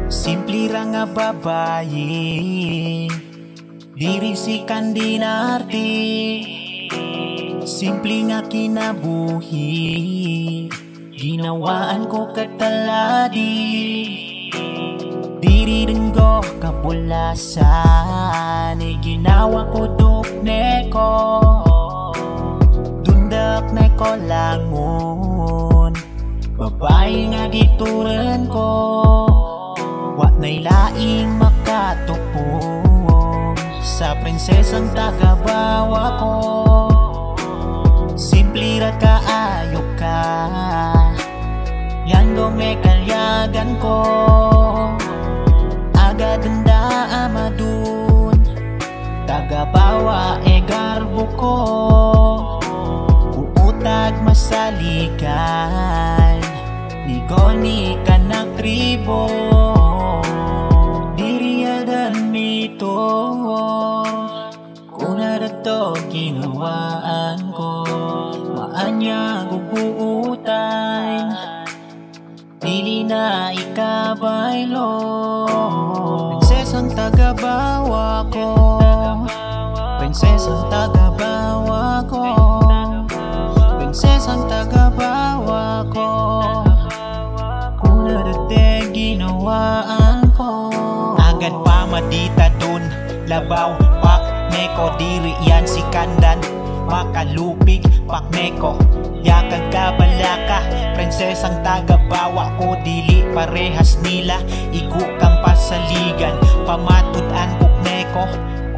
Simple ra nga babayi, diri si kandinarte. Simple nga kinabuhi, ginawaan ko kataladi. Diri ringgo kapulasan, ginawa ko dukne ko. Dundak na ko langon, babae nga gituran ko. Wa na'y laing makatupong sa prinsesang tagabawa ko. Simple ra kaayo ka, yan do may kalyagan ko. Agad handa amadun, tagabawa e garbo ko. Uutag masaligan, nigoni ka ng tribo. Diriyadan mito, kuna na to ginawaan ko. Maanya gubuutan, dili na ikabaylo. Prinsesang tagabawa ko, prinsesang tagabawa ko, prinsesang tagabawa ko. Kuna dati ginawaan ko. Agad pa madita dun, labaw pak neko. Diri yan si kandan, makalupig pak neko. Yakag kabalaka, prinsesang tagabawa ko. Dili parehas nila, iku kang pasaligan. Pamatudan kuk neko,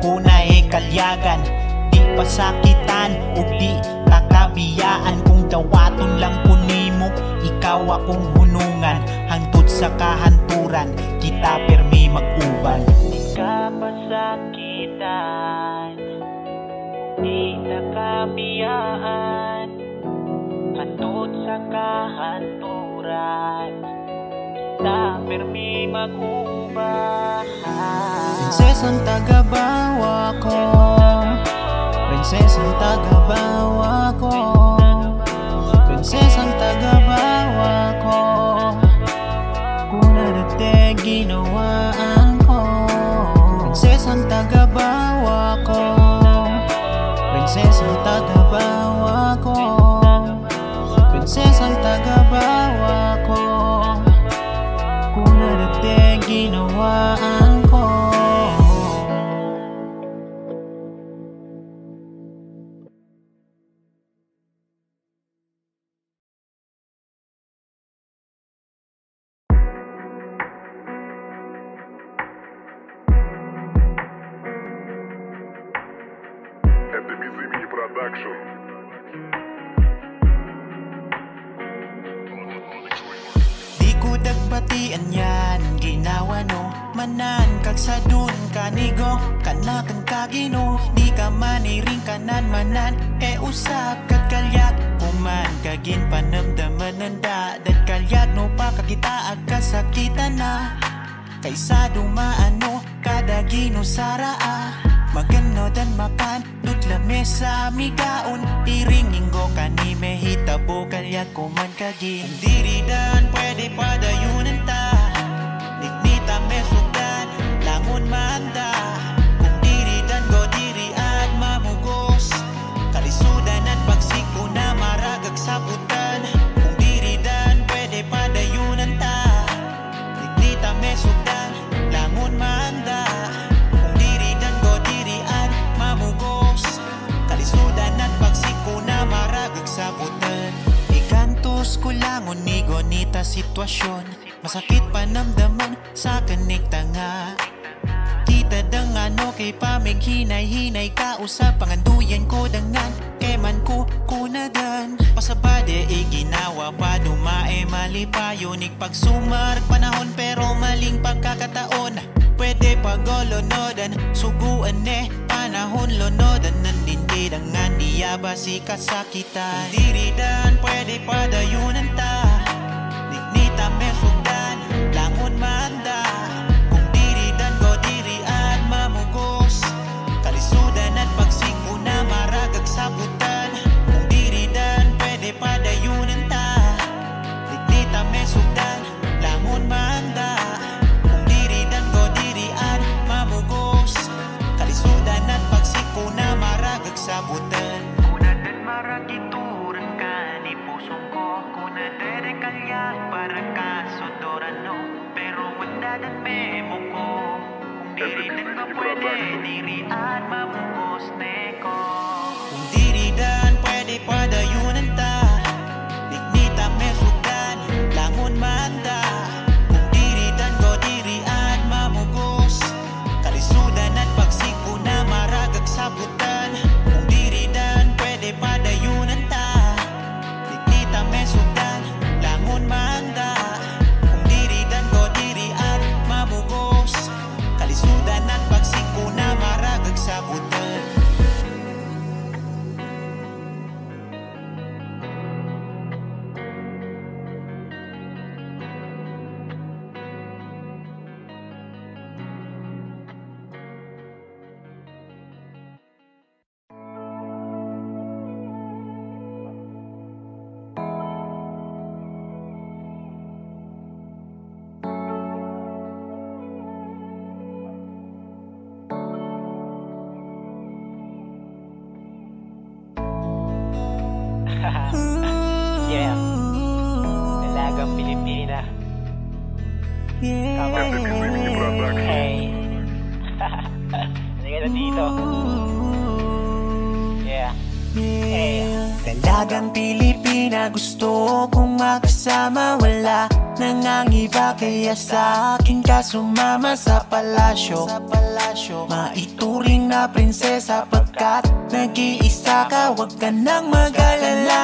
kuna e kalyagan. Di pasakitan o di takabiyaan. Kung dawaton lang kunimo, ikaw akong hunungan. Hangtod sa kahanturan, kita permi mag-uban. Di ka pasakitan, di takabiyaan. Hangtod sa kahanturan, kita permi mag-uban. Prinsesang tagabawa ko, prinsesang tagabawa ko, prinsesang tagabawa ko. Kuna dati ginawaan ko, prinsesang tagabawa ko, prinsesang tagabawa ko, prinsesang tagabawa ko. Kuna dati ginawaan ko. Это Мизымини Продакшн. Di ko dagbatian yan, ginawa no. Manan kag sa dun kanigo, kanakan kagino. Di ka maniring kanan manan, e usap kag kalyag. Kuman kagin panamdaman nanda, dat kalyag no pa kakita ag kasakitan na. Kaysa dumaano, kada gino saraa. Magano dan makan, dudla mesa migaon. Iringinggo kanime hitabo kalyag kuman kagin. Diri dan pwede padayunan ta, nignita mesugdan, langon manda. Kung diri dan go diri at mamugos, kalisudan at pagsiko na maragag sabutan. Kung diri dan pwede padayunan ta, nignita mesugdan, langon manda. Kung diri dan go diri at mamugos, kalisudan at pagsiko na maragag sabutan. Ikantos ko lang unigo nita sitwasyon, masakit panamdaman sa kanikta nga. Kita dangano kay pamig hinay-hinay ka usap panganduyan ko dangan. Kay man ko kunadan pasabade ginawa pa dumae malipayo. Nigpagsumar panahon pero maling pagkakataon. Pwede pagolonodan suguan panahon lonodan. Nandindi dangan diya ba si kasakitan. Diri dan pwede padayunan ta, nignita mesugdan, langon manda. Kung diri dan go diri at mamugos, kalisudan at pagsiko na maragag sabutan. Kung diri dan pwede padayunan ta, nignita mesugdan, langon manda. Kung ng memo ko. Kung diri nagpapwede, diri at mabugos neko. Kung diri dan pwede padayunan ta, dignita mesudan, langon manda. Kung diri dan go diri at mamugos, kalisudan at pagsiko na maragag sabutan. Kung diri dan pwede padayunan ta, dignita mesudan, langon manda. Kung diri dan go diri at mamugos, kalisudan at pagsiko na maragag sabutan. Yeah. Dalagang Pilipina. Come on. Hey. Halika na dito. Yeah. Hey. Dalagang Pilipina, gusto kong makasama. Wala nangangiba, kaya sa akin ka sumama sa palasyo. Maituring na prinsesa pagkat nag-iisa ka, wag ka nang mag-alala.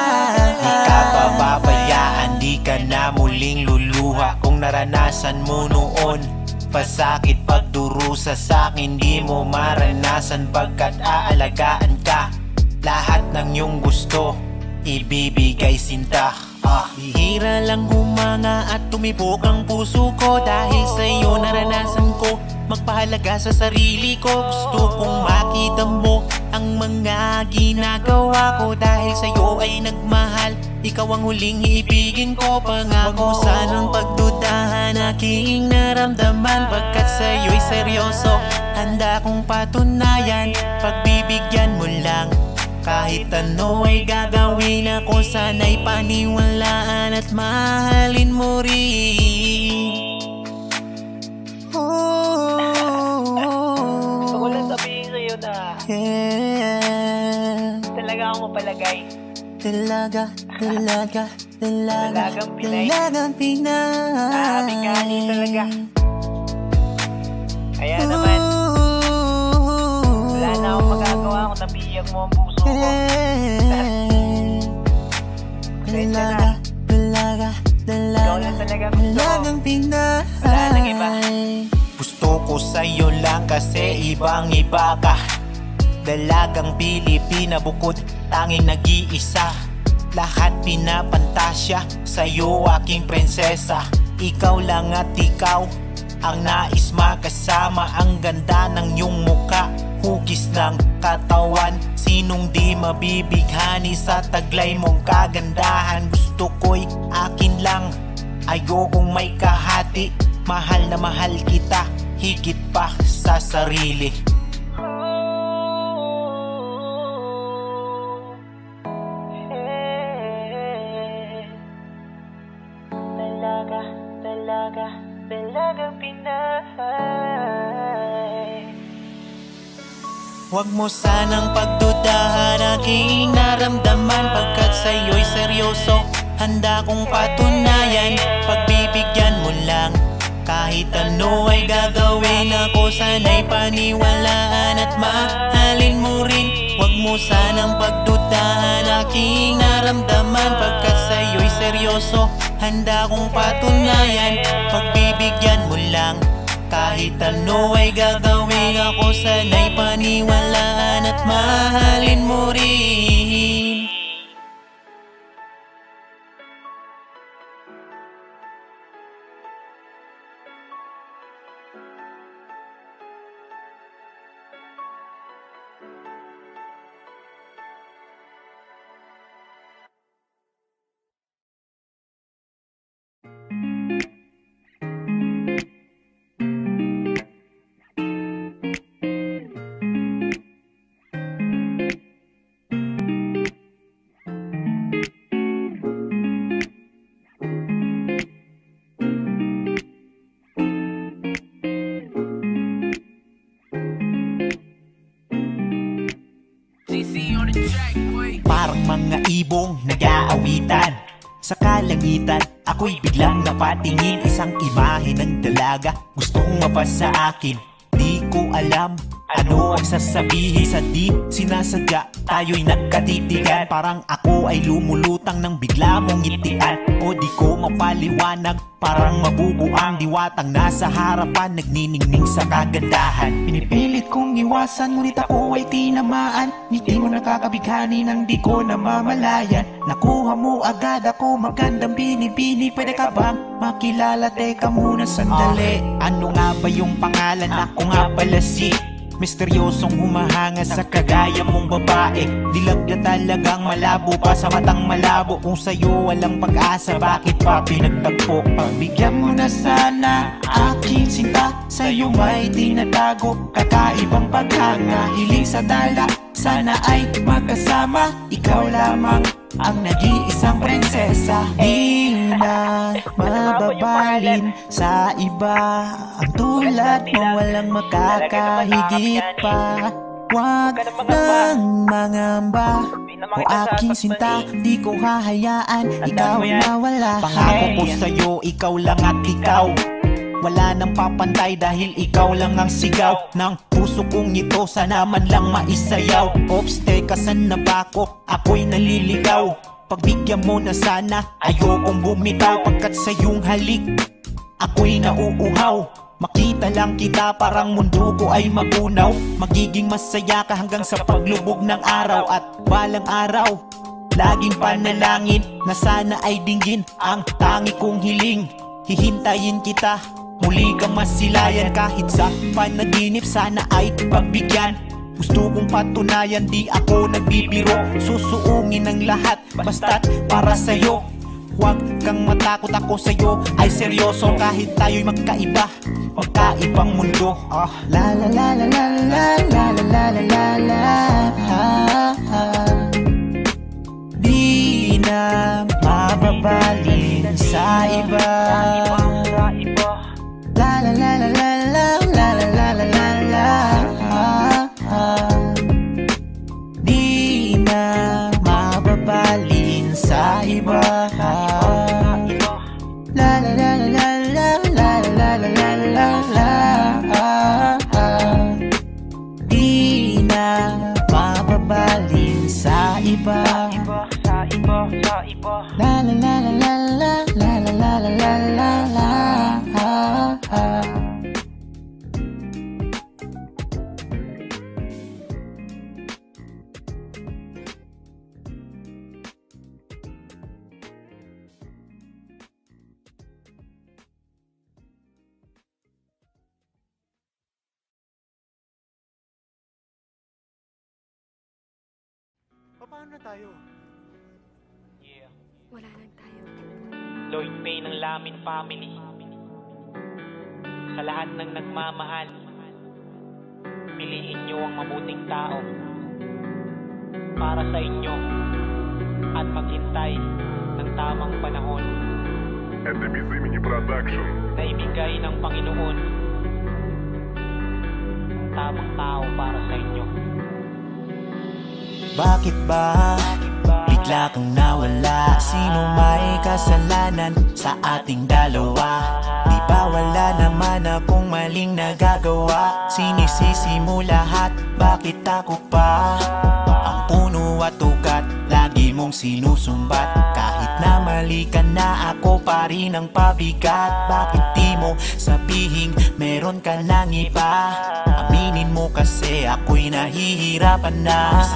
Di ka pababayaan, di ka na muling luluha. Kung naranasan mo noon pasakit pagdurusa sa'kin, di mo maranasan pagkat aalagaan ka. Lahat ng iyong gusto ibibigay sinta. Bihira lang humanga at tumibok ang puso ko. Dahil sa'yo naranasan ko magpahalaga sa sarili ko. Gusto kong makita mo ang mga ginagawa ko. Dahil sa'yo ay nagmahal, ikaw ang huling iibigin ko. Pangako, wag mo sanang pagdudahan aking naramdaman. Pagkat sa'yo'y seryoso, handa kong patunayan. Pagbibigyan mo lang, kahit ano ay gagawin ako. Sana'y paniwalaan at mahalin mo rin. Ako lang sabihin sa'yo na talaga ako mapalagay. Dalagang Pinay. Nakakabigani talaga. Kaya naman, wala na akong magagawa kung nabiyag mo ang puso ko. Ikaw lang talaga gusto ko. Wala nang iba. Gusto ko sa'yo lang kasi ibang-iba ka. Dalagang Pilipina, bukod tanging nag-iisa. Lahat pinapantasya sa'yo, aking prinsesa. Ikaw lang at ikaw ang nais makasama. Ang ganda ng iyong muka, hugis ng katawan. Sinong di mabibighani sa taglay mong kagandahan. Gusto ko'y akin lang, ayokong may kahati. Mahal na mahal kita, higit pa sa sarili. Dalagang Pinay. Huwag mo sanang pagdudahan aking naramdaman. Pagkat sa'yo'y seryoso, handa kong patunayan. Pagbibigyan mo lang, kahit ano ay gagawin ako. Sana'y paniwalaan at mahalin mo rin. Huwag mo sanang pagdudahan aking naramdaman. Pagkat sa'yo'y seryoso, handa kong patunayan. Pagbibigyan mo lang, kahit ano ay gagawin ako. Sana'y paniwalaan at mahalin mo rin. kalangitan. Ako'y biglang napatingin, isang imahe ng dalaga gustong mapasa akin. Di ko alam ano ang sasabihin, sa di sinasadya tayo'y nagkatitigan. Parang ako ay lumulutang nang bigla mong ngitian. O di ko mapaliwanag, parang mabubuang diwatang nasa harapan, nagniningning sa kagandahan. Pinipilit kong iwasan, ngunit ako ay tinamaan. Ngiti mo nakakabighani nang di ko namamalayan. Nakuha mo agad ako, magandang binibini. Pwede ka bang makilala? Teka muna sandali. Ano nga ba yung pangalan? Ako nga pala si misteryosong humahanga sa kagaya mong babae. Dilag na talagang malabo pa sa matang malabo. Kung sa'yo walang pag-asa, bakit pa pinagtagpo? Pagbigyan mo na sana aking sinta, sa'yo may tinatago kakaibang paghanga. Hiling sa dala, sana ay magkasama. Ikaw lamang ang nag-iisang prinsesa. Di na mababalin sa iba, ang tulad mo walang makakahigit pa. Huwag nang mangamba, o aking sinta, di ko hahayaan ikaw ay mawala. Pangako ko sa'yo, ikaw lang at ikaw, wala nang papantay dahil ikaw lang ang sigaw ng puso kong ito, sana man lang maisayaw. Ops, teka, saan na ba ako? Ako'y naliligaw. Pagbigyan mo na sana, ayokong bumitaw. Pagkat sa iyong halik, ako'y nauuhaw. Makita lang kita, parang mundo ko ay magunaw. Magiging masaya ka hanggang sa paglubog ng araw. At balang araw, laging panalangin na sana ay dinggin ang tangi kong hiling. Hihintayin kita, muli kang masilayan. Kahit sa panaginip, sana ay pagbigyan. Gusto kong patunayan, di ako nagbibiro. Susuungin ang lahat, basta't para sa'yo. Huwag kang matakot, ako sa'yo ay seryoso. Kahit tayo'y magkaiba, magkaibang mundo. La la la la la la la la la la la. Di na mababalin sa iba. La la la la la la la la la la la. Di na mababalin sa iba. La la la la la la la la la la la. Di na mababalin sa iba. La la la la la la la la la la la la. Paano na tayo? Wala lang tayo. Lloyd Pay ng Lamin Family. Sa lahat ng nagmamahal, piliin niyo ang mabuting tao para sa inyo at maghintay ng tamang panahon Это без имени продакшн. na ibigay ng Panginoon ang tamang tao para sa inyo. Bakit ba bigla kang nawala? Sino may kasalanan sa ating dalawa? Di ba wala naman akong maling nagagawa? Sinisisi mo lahat, bakit ako pa ang puno at ugat? Lagi mong sinusumbat. Kahit na mali ka na, ako pa rin ang pabigat. Bakit di mo sabihin meron ka ng iba? Aminin mo kasi ako'y nahihirapan na.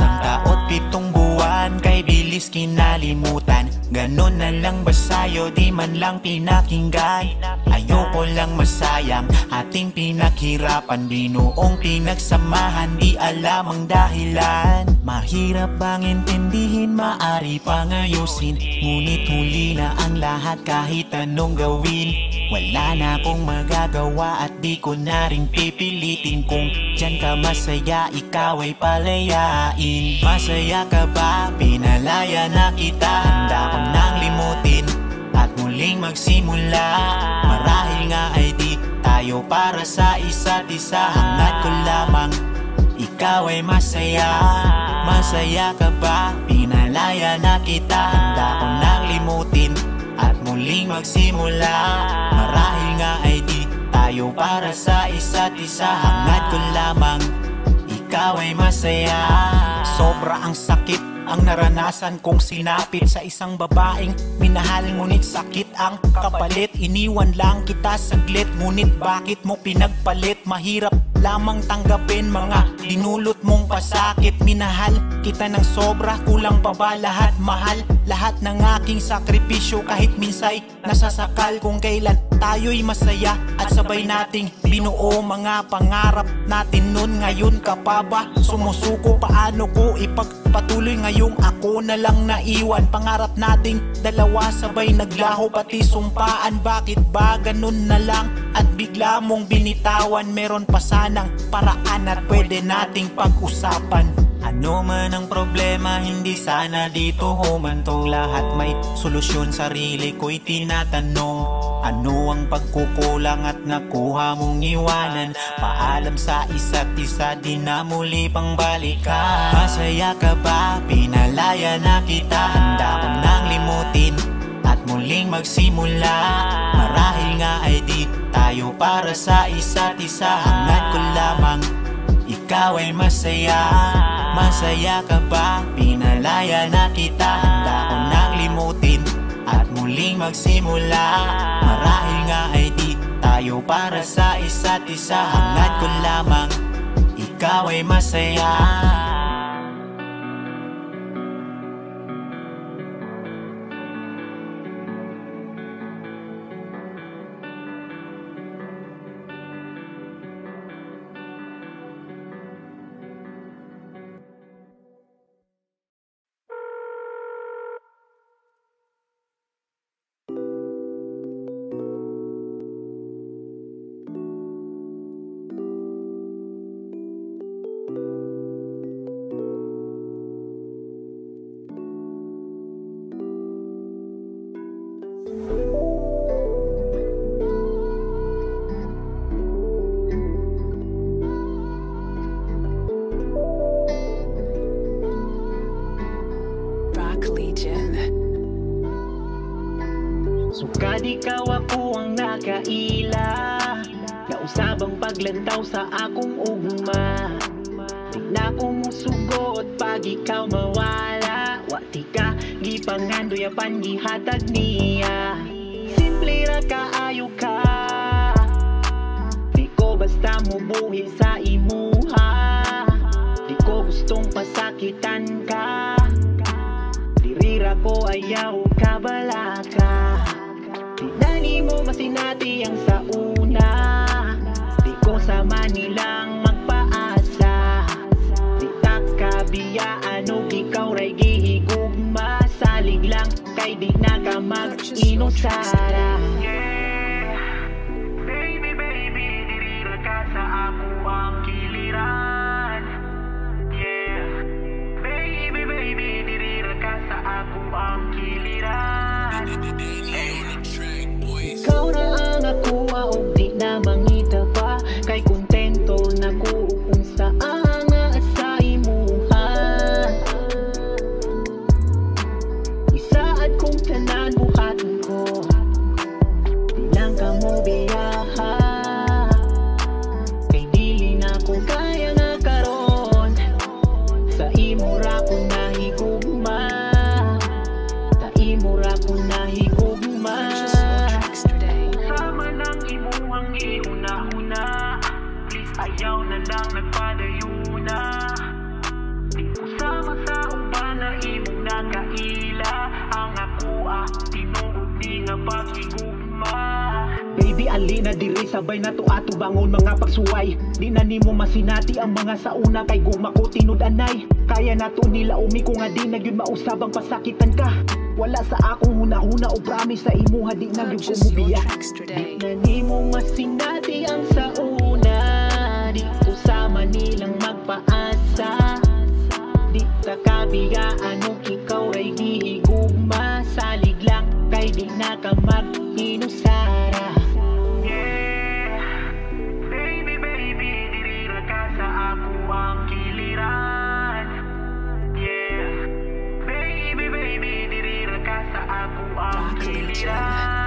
17 buwan kay bilis kinalimutan. Ganon na lang ba sa'yo, di man lang pinakinggan? Ayoko lang masayang ating pinaghirapan. Binuong pinagsamahan, di alam ang dahilan. Mahirap bang intindihin, maari pang ayusin. Ngunit huli na ang lahat kahit anong gawin. Wala na akong magagawa at di ko na rin pipilitin. Kung dyan ka masaya, ikaw ay palayain. Masaya ka ba? Pinalaya na kita. Handa ko nang limutin at muling magsimula. Marahil nga ay di tayo para sa isa't isa. Hangad ko lamang ikaw ay masaya. Masaya ka ba? Pinalaya na kita. Handa ko nang limutin at muling magsimula. Marahil nga ay di tayo para sa isa't isa. Hangad ko lamang ikaw ay masaya. Sobra ang sakit ang naranasan kong sinapit sa isang babaeng minahal, ngunit sakit ang kapalit. Iniwan lang kita saglit, ngunit bakit mo pinagpalit? Mahirap lamang tanggapin mga dinulot mong pasakit. Minahal kita ng sobra, kulang pa ba lahat? Mahal lahat ng aking sakripisyo, kahit minsay nasasakal kung kailan tayo'y masaya at sabay nating binuo mga pangarap natin nun. Ngayon ka pa ba sumusuko? Paano ko ipagpatuloy ngayong ako na lang naiwan? Pangarap nating dalawa sabay naglaho, pati sumpaan. Bakit ba ganun na lang at bigla mong binitawan? Meron pa sanang paraan at pwede nating pag-usapan. Ano man ang problema, hindi sana dito humantong. Lahat may solusyon, sarili ko'y tinatanong. Ano ang pagkukulang at nakuha mong iwanan? Paalam sa isa't isa, di na muli pang balikan. Masaya ka ba? Pinalaya na kita. Handa kong nang limutin at muling magsimula. Marahil nga ay di tayo para sa isa't isa. Hangad ko lamang ikaw ay masaya. Masaya ka ba? Pinalaya na kita. Handa ko nang limutin at muling magsimula. Marahil nga ay di tayo para sa isa't isa. Hangad ko lamang ikaw ay masaya. Sukad ikaw ako ang nakaila, nausabang paglantaw sa akong ugma. Di na ko musugot pag ikaw mawala. Wati ka gipangandoy apan gihatag niya. Simple ra kaayo ka, di ko basta mubuhi sa imuha. Di ko gustong pasakitan ka, dirira ko ayaw ka balaka. Di mo masinati ang sa una, di ko sama nilang magpaasa. Di takabiyaan o ikaw ray gihigugma. Salig lang kay di na ka mag-inusara. Baby, baby, dirira ka sa ako ang kiliran. Yeah, baby, baby, dirira ka sa ako ang kiliran. Ikaw na ang akuha o di na mangita pa. Kay kontento na ko kung saan nga sa imuha. Isaad kong tanan buhaton ko, di lang ka mo biyaha. Kay dili na ko kaya nga karon, sa imura ko nahigugma. Sa imura ko nahigugma. Ayaw na lang nagpadayuna. Di ko sama sa uban na imong nakaila. Ang akuha tinuod di nga pagigugma. Baby alina diri sabay na to ato bangon mga pagsuway. Di na nimo masinati ang mga sauna kay gugma ko tinud-anay. Kaya nato nila umi ko nga di na gyud mausabang pasakitan ka. Wala sa akong huna-huna o promise sa imuha di na gyud kumubiya. Di na nimo masinati ang sauna, di ko sama nilang magpaasa. Di takabiyaan o ikaw ay gihigugma. Salig lang kay di na ka mag-inusara. Yeah, baby, baby, dirira ka sa ako ang kiliran. Yeah, baby, baby, dirira ka sa ako ang kiliran.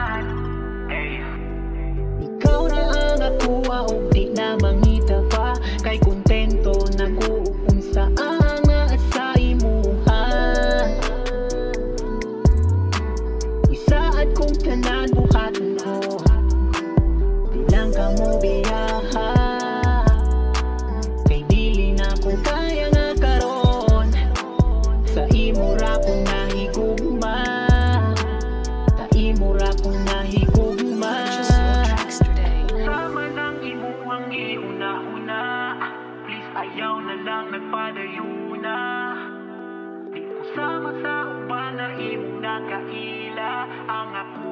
nakaila. Ang ako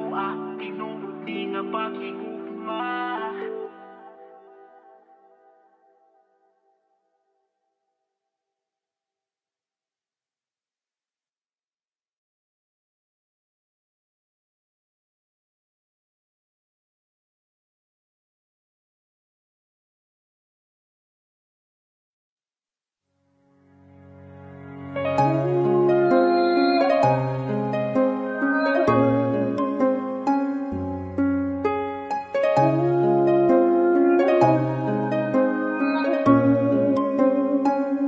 tinuod ni nga paghigugma.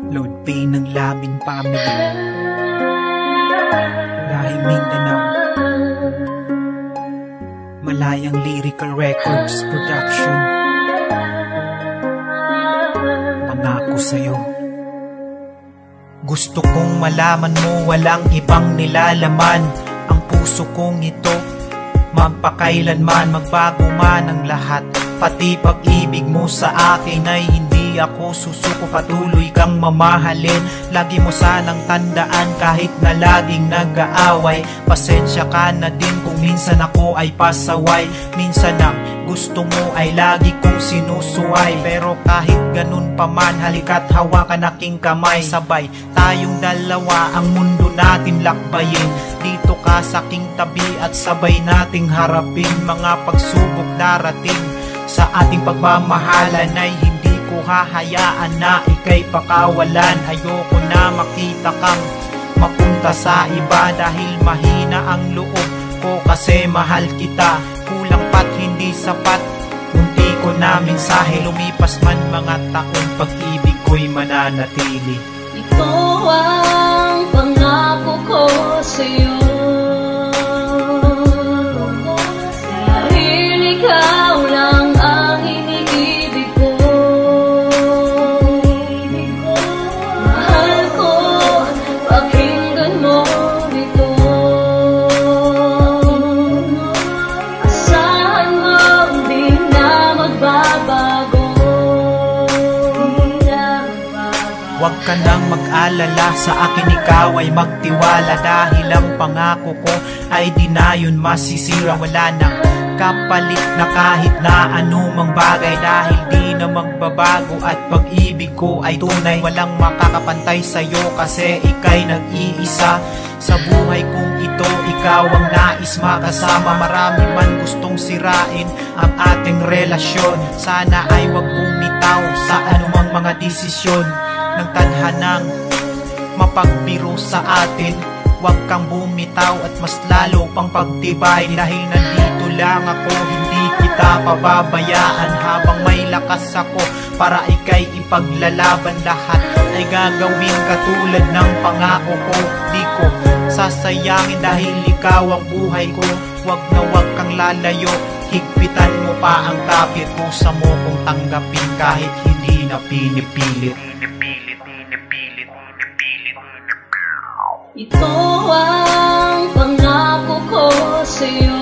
Load pain ng Lamin Family dahil Mindanao. Malayang Lyrical Records Production. Pangako sa'yo. Gusto kong malaman mo walang ibang nilalaman. Ang puso kong ito magpakailanman, magbago man ang lahat. Pati pag-ibig mo sa akin ay hindi ako susuko. Patuloy kang mamahalin, lagi mo sanang tandaan kahit na laging nag-aaway. Pasensya ka na din kung minsan ako ay pasaway. Minsan ang gusto mo ay lagi kong sinusuway. Pero kahit ganun pa man, halika't hawakan aking kamay. Sabay tayong dalawa ang mundo natin lakbayin. Dito ka sa aking tabi at sabay nating harapin mga pagsubok darating. Sa ating pagmamahalan ay hindi ko hahayaan na ika'y pakawalan. Ayoko na makita kang mapunta sa iba dahil mahina ang loob ko kasi mahal kita. Kulang pat hindi sapat, munti ko na mensahe. Lumipas man mga taon, pag-ibig ko'y mananatili. Ito ang pangako ko sa'yo, dahil ikaw lang ang iniibig ko. Mahal ko, pakinggan mo ito. Asahan mo, di na magbabago. Huwag ka nang mag-alala, sa akin ikaw ay magtiwala. Dahil ang pangako ko ay di na yun masisira. Wala nang kapalit na kahit na anumang bagay. Dahil di na magbabago at pag-ibig ko ay tunay. Walang makakapantay sa'yo kasi ika'y nag-iisa. Sa buhay kong ito, ikaw ang nais makasama. Marami man gustong sirain ang ating relasyon. Sana ay wag bumitaw sa anumang mga desisyon ng tadhanang mapagbiro sa atin. Huwag kang bumitaw at mas lalo pang pagtibay. Dahil nandito lang ako, hindi kita pababayaan. Habang may lakas ako para ika'y ipaglalaban, lahat ay gagawin katulad ng pangako ko. Di ko sasayangin dahil ikaw ang buhay ko. Huwag na huwag kang lalayo, higpitan mo pa ang kapit. Kusa mo kong tanggapin kahit hindi na pinipilit. Ito ang pangako ko sa'yo,